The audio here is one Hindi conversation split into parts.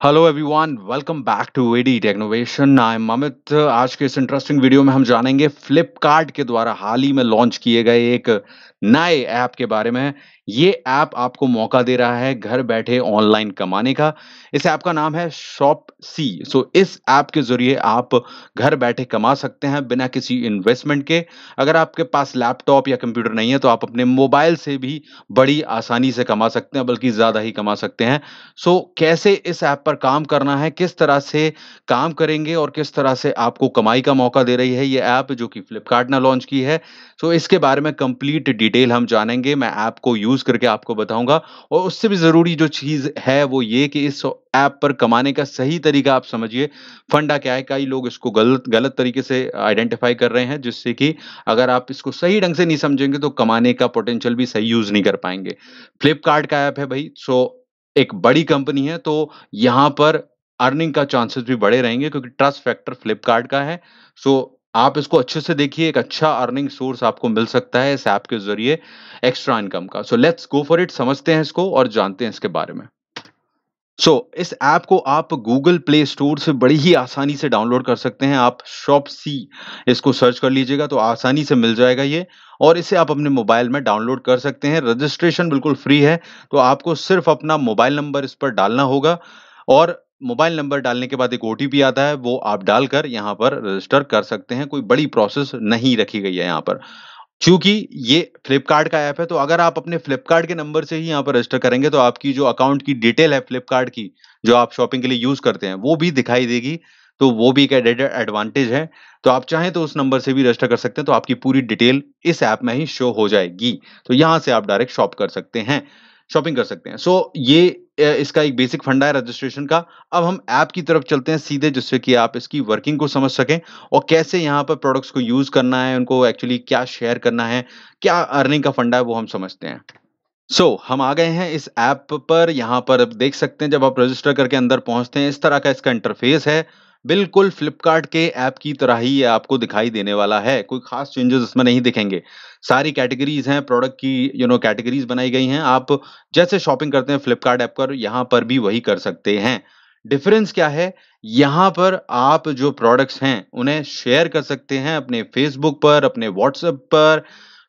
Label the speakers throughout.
Speaker 1: Hello everyone, welcome back to AD Technovation. I am Amit. आज के इस इंटरेस्टिंग वीडियो में हम जानेंगे फ्लिपकार्ट के द्वारा हाल ही में लॉन्च किए गए एक नए ऐप के बारे में। ये ऐप आपको मौका दे रहा है घर बैठे ऑनलाइन कमाने का। इस ऐप का नाम है शॉपसी। इस ऐप के जरिए आप घर बैठे कमा सकते हैं बिना किसी इन्वेस्टमेंट के। अगर आपके पास लैपटॉप या कंप्यूटर नहीं है तो आप अपने मोबाइल से भी बड़ी आसानी से कमा सकते हैं, बल्कि ज्यादा ही कमा सकते हैं। कैसे इस ऐप पर काम करना है, किस तरह से काम करेंगे और किस तरह से आपको कमाई का मौका दे रही है ये ऐप जो कि फ्लिपकार्ट ने लॉन्च की है। इसके बारे में कंप्लीट डिटेल हम जानेंगे। मैं ऐप को यूज़ करके आपको बताऊँगा और उससे भी ज़रूरी जो चीज़ है वो ये कि इस ऐप पर कमाने का सही तरीका आप समझिए, फंडा क्या है। कई लोग इसको गलत गलत तरीके से आइडेंटिफ़ाई कर रहे हैं, जिससे कि अगर आप इसको सही ढंग से नहीं समझेंगे तो कमाने का पोटेंशियल भी सही यूज़ नहीं कर पाएँगे। फ्लिपकार्ट का ऐप है भई, एक बड़ी कंपनी है तो यहाँ पर अर्निंग का चांसेस भी बड़े रहेंगे क्योंकि ट्रस्ट फैक्टर फ्लिपकार्ट का है। सो आप इसको अच्छे से देखिए, एक अच्छा अर्निंग सोर्स आपको मिल सकता है इस ऐप के ज़रिए एक्स्ट्रा इनकम का। लेट्स गो फॉर इट, समझते हैं इसको और जानते हैं इसके बारे में। इस ऐप को आप गूगल प्ले स्टोर से बड़ी ही आसानी से डाउनलोड कर सकते हैं। आप शॉपसी इसको सर्च कर लीजिएगा तो आसानी से मिल जाएगा ये, और इसे आप अपने मोबाइल में डाउनलोड कर सकते हैं। रजिस्ट्रेशन बिल्कुल फ्री है, तो आपको सिर्फ अपना मोबाइल नंबर इस पर डालना होगा और मोबाइल नंबर डालने के बाद एक ओटीपी आता है, वो आप डालकर यहाँ पर रजिस्टर कर सकते हैं। कोई बड़ी प्रोसेस नहीं रखी गई है यहाँ पर। चूँकि ये फ्लिपकार्ट का ऐप है, तो अगर आप अपने फ्लिपकार्ट के नंबर से ही यहाँ पर रजिस्टर करेंगे, तो आपकी जो अकाउंट की डिटेल है फ्लिपकार्ट की, जो आप शॉपिंग के लिए यूज़ करते हैं, वो भी दिखाई देगी। तो वो भी एक एडेड एडवांटेज है। तो आप चाहें तो उस नंबर से भी रजिस्टर कर सकते हैं, तो आपकी पूरी डिटेल इस ऐप में ही शो हो जाएगी। तो यहाँ से आप डायरेक्ट शॉपिंग कर सकते हैं। ये इसका एक बेसिक फंडा है रजिस्ट्रेशन का। अब हम ऐप की तरफ चलते हैं सीधे, जिससे कि आप इसकी वर्किंग को समझ सकें और कैसे यहाँ पर प्रोडक्ट्स को यूज़ करना है, उनको एक्चुअली क्या शेयर करना है, क्या अर्निंग का फंडा है, वो हम समझते हैं। हम आ गए हैं इस ऐप पर। यहाँ पर आप देख सकते हैं, जब आप रजिस्टर करके अंदर पहुँचते हैं, इस तरह का इसका इंटरफ़ेस है। बिल्कुल फ्लिपकार्ट के ऐप की तरह ही ये आपको दिखाई देने वाला है। कोई ख़ास चेंजेज़ इसमें नहीं दिखेंगे। सारी कैटेगरीज़ हैं, प्रोडक्ट की कैटेगरीज़ बनाई गई हैं। आप जैसे शॉपिंग करते हैं फ्लिपकार्ट ऐप पर, यहाँ पर भी वही कर सकते हैं। डिफ़रेंस क्या है? यहाँ पर आप जो प्रोडक्ट्स हैं, उन्हें शेयर कर सकते हैं अपने फ़ेसबुक पर, अपने व्हाट्सएप पर,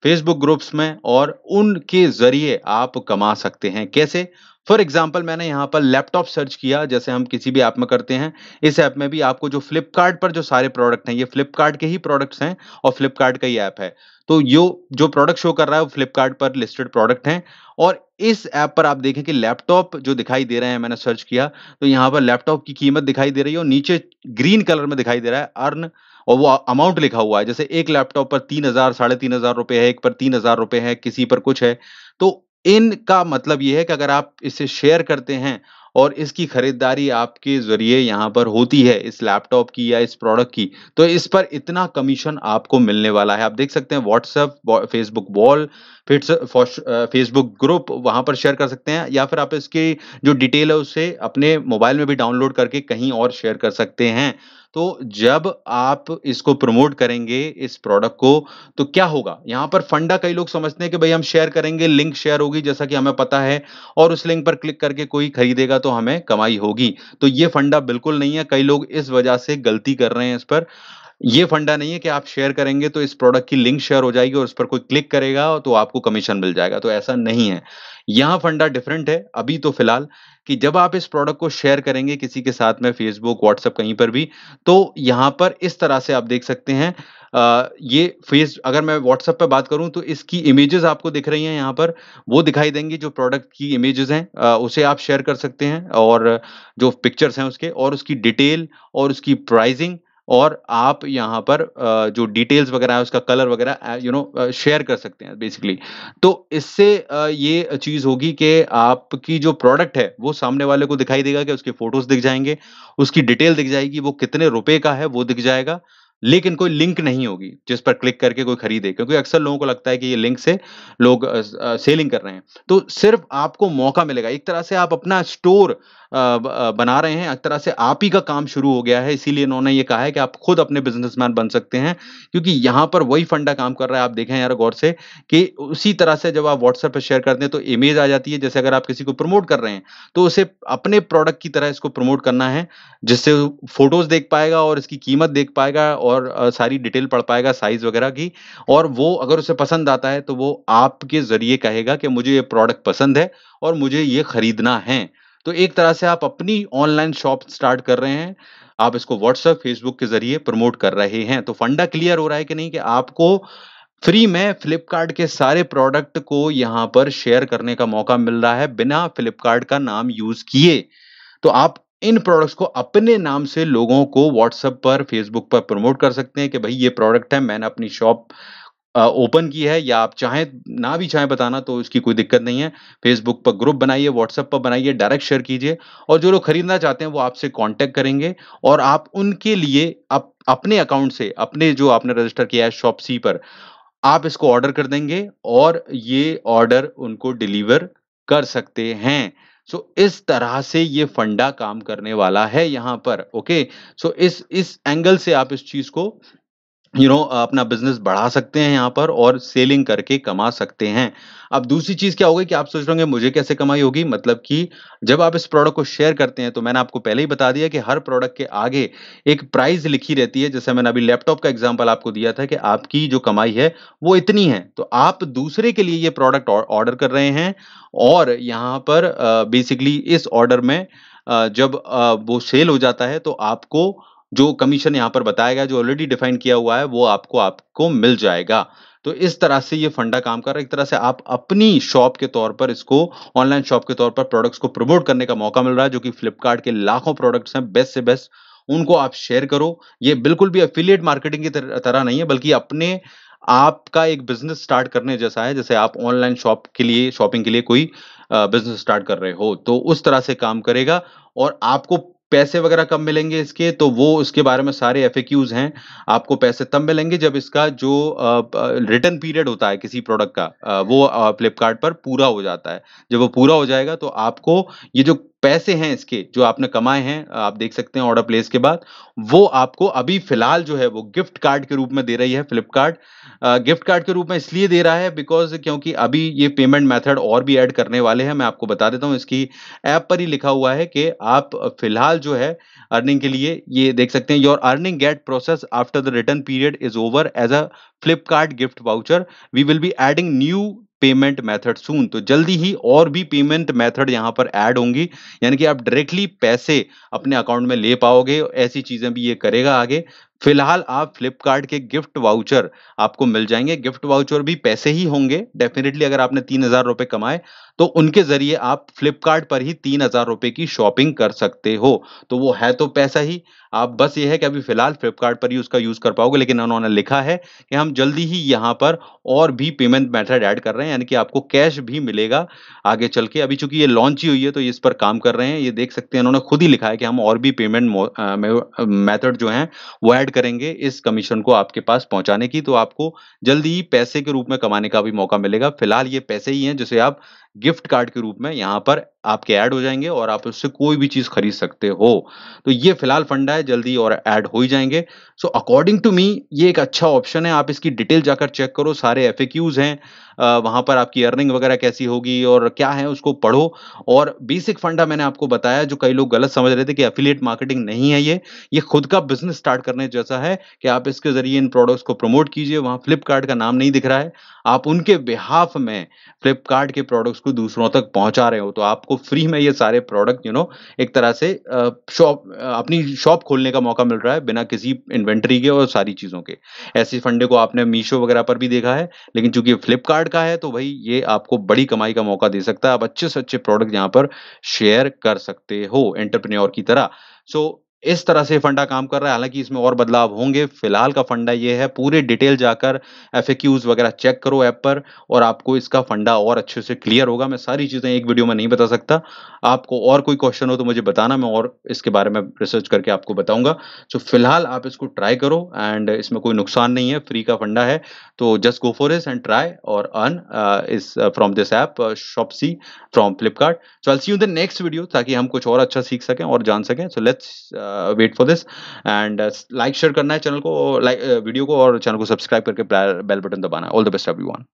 Speaker 1: फेसबुक ग्रुप्स में, और उनके ज़रिए आप कमा सकते हैं। कैसे? फॉर एग्ज़ाम्पल मैंने यहाँ पर लैपटॉप सर्च किया, जैसे हम किसी भी ऐप में करते हैं। इस ऐप में भी आपको जो फ्लिपकार्ट पर जो सारे प्रोडक्ट हैं, ये फ्लिपकार्ट के ही प्रोडक्ट्स हैं और फ्लिपकार्ट का ही ऐप है। तो यो जो प्रोडक्ट शो कर रहा है वो फ्लिपकार्ट पर लिस्टेड प्रोडक्ट हैं, और इस ऐप पर आप देखें कि लैपटॉप जो दिखाई दे रहे हैं, मैंने सर्च किया तो यहाँ पर लैपटॉप की कीमत दिखाई दे रही है और नीचे ग्रीन कलर में दिखाई दे रहा है अर्न, और वो अमाउंट लिखा हुआ है। जैसे एक लैपटॉप पर 3,000 साढ़े 3,000 रुपए है, एक पर 3,000 रुपए है, किसी पर कुछ है। तो इनका मतलब ये है कि अगर आप इसे शेयर करते हैं और इसकी खरीदारी आपके ज़रिए यहाँ पर होती है, इस लैपटॉप की या इस प्रोडक्ट की, तो इस पर इतना कमीशन आपको मिलने वाला है। आप देख सकते हैं WhatsApp, Facebook wall, Facebook group, वहाँ पर शेयर कर सकते हैं, या फिर आप इसकी जो डिटेल है उसे अपने मोबाइल में भी डाउनलोड करके कहीं और शेयर कर सकते हैं। तो जब आप इसको प्रमोट करेंगे इस प्रोडक्ट को, तो क्या होगा? यहाँ पर फंडा कई लोग समझते हैं कि भई हम शेयर करेंगे, लिंक शेयर होगी जैसा कि हमें पता है, और उस लिंक पर क्लिक करके कोई खरीदेगा तो हमें कमाई होगी। तो ये फंडा बिल्कुल नहीं है। कई लोग इस वजह से गलती कर रहे हैं इस पर। ये फंडा नहीं है कि आप शेयर करेंगे तो इस प्रोडक्ट की लिंक शेयर हो जाएगी और उस पर कोई क्लिक करेगा तो आपको कमीशन मिल जाएगा, तो ऐसा नहीं है। यहाँ फंडा डिफरेंट है अभी तो फिलहाल, कि जब आप इस प्रोडक्ट को शेयर करेंगे किसी के साथ में फेसबुक, व्हाट्सएप कहीं पर भी, तो यहाँ पर इस तरह से आप देख सकते हैं। ये अगर मैं व्हाट्सएप पे बात करूँ तो इसकी इमेजेस आपको दिख रही हैं यहाँ पर, वो दिखाई देंगी जो प्रोडक्ट की इमेजेस हैं, उसे आप शेयर कर सकते हैं, और जो पिक्चर्स हैं उसके, और उसकी डिटेल और उसकी प्राइसिंग, और आप यहाँ पर जो डिटेल्स वगैरह है उसका कलर वगैरह शेयर कर सकते हैं बेसिकली। तो इससे ये चीज़ होगी कि आपकी जो प्रोडक्ट है वो सामने वाले को दिखाई देगा, कि उसके फ़ोटोज़ दिख जाएँगे, उसकी डिटेल दिख जाएगी, वो कितने रुपए का है वो दिख जाएगा। लेकिन कोई लिंक नहीं होगी, जिस पर क्लिक करके कोई खरीदे, क्योंकि अक्सर लोगों को लगता है कि ये लिंक से लोग सेलिंग कर रहे हैं। तो सिर्फ़ आपको मौका मिलेगा, एक तरह से आप अपना स्टोर बना रहे हैं, एक तरह से आप ही का काम शुरू हो गया है, इसीलिए इन्होंने ये कहा है कि आप खुद अपने बिज़नेसमैन बन सकते हैं, क्योंकि यहाँ पर वही फंडा काम कर रहा है। आप देखें यार गौर से कि उसी तरह से जब आप व्हाट्सएप पे शेयर करते हैं, तो इमेज आ जाती है, जैसे अगर आप किसी को प्रमोट कर रहे हैं, तो उसे अपने प्रोडक्ट की तरह इसको प्रमोट करना है, जिससे वो फ़ोटोज़ देख पाएगा और इसकी कीमत देख पाएगा और सारी डिटेल पढ़ पाएगा साइज़ वगैरह की, और वो अगर उसे पसंद आता है, तो वो आपके ज़रिए कहेगा कि मुझे ये प्रोडक्ट पसंद है और मुझे ये खरीदना है। तो एक तरह से आप अपनी ऑनलाइन शॉप स्टार्ट कर रहे हैं। आप इसको व्हाट्सएप, फेसबुक के ज़रिए प्रमोट कर रहे हैं। तो फंडा क्लियर हो रहा है कि नहीं कि आपको फ्री में फ्लिपकार्ट के सारे प्रोडक्ट को यहाँ पर शेयर करने का मौका मिल रहा है, बिना फ्लिपकार्ट का नाम यूज़ किए। तो आप इन प्रोडक्ट्स को अपने नाम से लोगों को व्हाट्सएप पर, फेसबुक पर प्रमोट कर सकते हैं कि भई ये प्रोडक्ट है, मैंने अपनी शॉप ओपन की है, या आप चाहें ना भी चाहें बताना तो उसकी कोई दिक्कत नहीं है। फेसबुक पर ग्रुप बनाइए, व्हाट्सएप पर बनाइए, डायरेक्ट शेयर कीजिए, और जो लोग खरीदना चाहते हैं वो आपसे कॉन्टैक्ट करेंगे और आप उनके लिए अपने अकाउंट से, अपने जो आपने रजिस्टर किया है शॉपसी पर, आप इसको ऑर्डर कर देंगे और ये ऑर्डर उनको डिलीवर कर सकते हैं। सो इस तरह से ये फंडा काम करने वाला है यहाँ पर, ओके? सो इस एंगल से आप इस चीज़ को अपना बिज़नेस बढ़ा सकते हैं यहाँ पर और सेलिंग करके कमा सकते हैं। अब दूसरी चीज़ क्या होगी कि आप सोच रहे होंगे मुझे कैसे कमाई होगी? मतलब कि जब आप इस प्रोडक्ट को शेयर करते हैं, तो मैंने आपको पहले ही बता दिया कि हर प्रोडक्ट के आगे एक प्राइस लिखी रहती है। जैसे मैंने अभी लैपटॉप का एग्ज़ाम्पल आपको दिया था कि आपकी जो कमाई है वो इतनी है। तो आप दूसरे के लिए ये प्रोडक्ट ऑर्डर कर रहे हैं, और यहाँ पर बेसिकली इस ऑर्डर में जब वो सेल हो जाता है, तो आपको जो कमीशन यहाँ पर बताया गया है, जो ऑलरेडी डिफाइन किया हुआ है, वो आपको आपको मिल जाएगा। तो इस तरह से ये फंडा काम कर रहा है। एक तरह से आप अपनी शॉप के तौर पर इसको, ऑनलाइन शॉप के तौर पर प्रोडक्ट्स को प्रमोट करने का मौका मिल रहा है, जो कि फ्लिपकार्ट के लाखों प्रोडक्ट्स हैं, बेस्ट से बेस्ट, उनको आप शेयर करो। ये बिल्कुल भी एफ़िलिएट मार्केटिंग की तरह नहीं है, बल्कि अपने आपका एक बिज़नेस स्टार्ट करने जैसा है, जैसे आप ऑनलाइन शॉपिंग के लिए कोई बिज़नेस स्टार्ट कर रहे हो, तो उस तरह से काम करेगा। और आपको पैसे वगैरह कब मिलेंगे इसके, तो वो उसके बारे में सारे एफएक्यूज़ हैं। आपको पैसे तब मिलेंगे जब इसका जो रिटर्न पीरियड होता है किसी प्रोडक्ट का, वो फ्लिपकार्ट पर पूरा हो जाता है। जब वो पूरा हो जाएगा, तो आपको ये जो पैसे हैं इसके, जो आपने कमाए हैं, आप देख सकते हैं ऑर्डर प्लेस के बाद, वो आपको अभी फ़िलहाल जो है वो गिफ्ट कार्ड के रूप में दे रही है फ्लिपकार्ट। गिफ्ट कार्ड के रूप में इसलिए दे रहा है क्योंकि अभी ये पेमेंट मेथड और भी ऐड करने वाले हैं। मैं आपको बता देता हूँ, इसकी ऐप पर ही लिखा हुआ है कि आप फ़िलहाल जो है अर्निंग के लिए ये देख सकते हैं, your earning get process after the return period is over as a Flipkart gift voucher. We will be adding new payment method soon. तो जल्दी ही और भी पेमेंट मेथड यहाँ पर ऐड होंगी, यानी कि आप डायरेक्टली पैसे अपने अकाउंट में ले पाओगे। ऐसी चीज़ें भी ये करेगा आगे। फिलहाल आप फ्लिपकार्ट के गिफ्ट वाउचर आपको मिल जाएँगे। गिफ्ट वाउचर भी पैसे ही होंगे डेफ़िनिटली। अगर आपने ₹3000 कमाए, तो उनके ज़रिए आप फ्लिपकार्ट पर ही ₹3000 की शॉपिंग कर सकते हो। तो वो है तो पैसा ही, आप बस ये है कि अभी फ़िलहाल फ्लिपकार्ट पर ही उसका यूज़ कर पाओगे, लेकिन उन्होंने लिखा है कि हम जल्दी ही यहाँ पर और भी पेमेंट मेथड ऐड कर रहे हैं, यानी कि आपको कैश भी मिलेगा आगे चल के। अभी चूँकि ये लॉन्च ही हुई है, तो ये इस पर काम कर रहे हैं। ये देख सकते हैं, इन्होंने खुद ही लिखा है कि हम और भी पेमेंट मेथड जो हैं वो ऐड करेंगे इस कमीशन को आपके पास पहुँचाने की। तो आपको जल्दी ही पैसे के रूप में कमाने का भी मौका मिलेगा। फिलहाल ये पैसे ही हैं, जिसे आप गिफ्ट कार्ड के रूप में यहाँ पर आपके ऐड हो जाएँगे और आप उससे कोई भी चीज़ खरीद सकते हो। तो ये फिलहाल फंडा है, जल्दी और ऐड हो ही जाएँगे। सो अकॉर्डिंग टू मी ये एक अच्छा ऑप्शन है। आप इसकी डिटेल जाकर चेक करो, सारे एफएक्यूज़ हैं। वहाँ पर आपकी अर्निंग वगैरह कैसी होगी और क्या है, उसको पढ़ो। और बेसिक फंडा मैंने आपको बताया, जो कई लोग गलत समझ रहे थे कि एफिलिएट मार्केटिंग नहीं है ये। ये खुद का बिज़नेस स्टार्ट करने जैसा है कि आप इसके ज़रिए इन प्रोडक्ट्स को प्रमोट कीजिए। वहाँ फ्लिपकार्ट का नाम नहीं दिख रहा है। आप उनके बिहाफ़ में फ्लिपकार्ट के प्रोडक्ट्स को दूसरों तक पहुँचा रहे हो, तो आपको फ्री में ये सारे प्रोडक्ट एक तरह से अपनी शॉप खोलने का मौका मिल रहा है, बिना किसी इन्वेंटरी के और सारी चीज़ों के। ऐसे फंडे को आपने मीशो वगैरह पर भी देखा है, लेकिन चूँकि ये फ्लिपकार्ट का है, तो भई ये आपको बड़ी कमाई का मौका दे सकता है। आप अच्छे से अच्छे प्रोडक्ट यहाँ पर शेयर कर सकते हो एंटरप्रेन्योर की तरह। सो इस तरह से फंडा काम कर रहा है, हालाँकि इसमें और बदलाव होंगे। फिलहाल का फंडा ये है, पूरे डिटेल जाकर एफएक्यूज़ वगैरह चेक करो ऐप पर और आपको इसका फंडा और अच्छे से क्लियर होगा। मैं सारी चीज़ें एक वीडियो में नहीं बता सकता। आपको और कोई क्वेश्चन हो तो मुझे बताना, मैं और इसके बारे में रिसर्च करके आपको बताऊँगा। सो फिलहाल आप इसको ट्राई करो एंड इसमें कोई नुकसान नहीं है, फ्री का फंडा है। तो just go for this and try और अर्न इस from this app Shopsy from Flipkart. So I will see you in the next video ताकि हम कुछ और अच्छा सीख सकें और जान सकें। So let's wait for this and like share करना है चैनल को, वीडियो को और चैनल को सब्सक्राइब करके बेल बटन दबाना है। All the best everyone.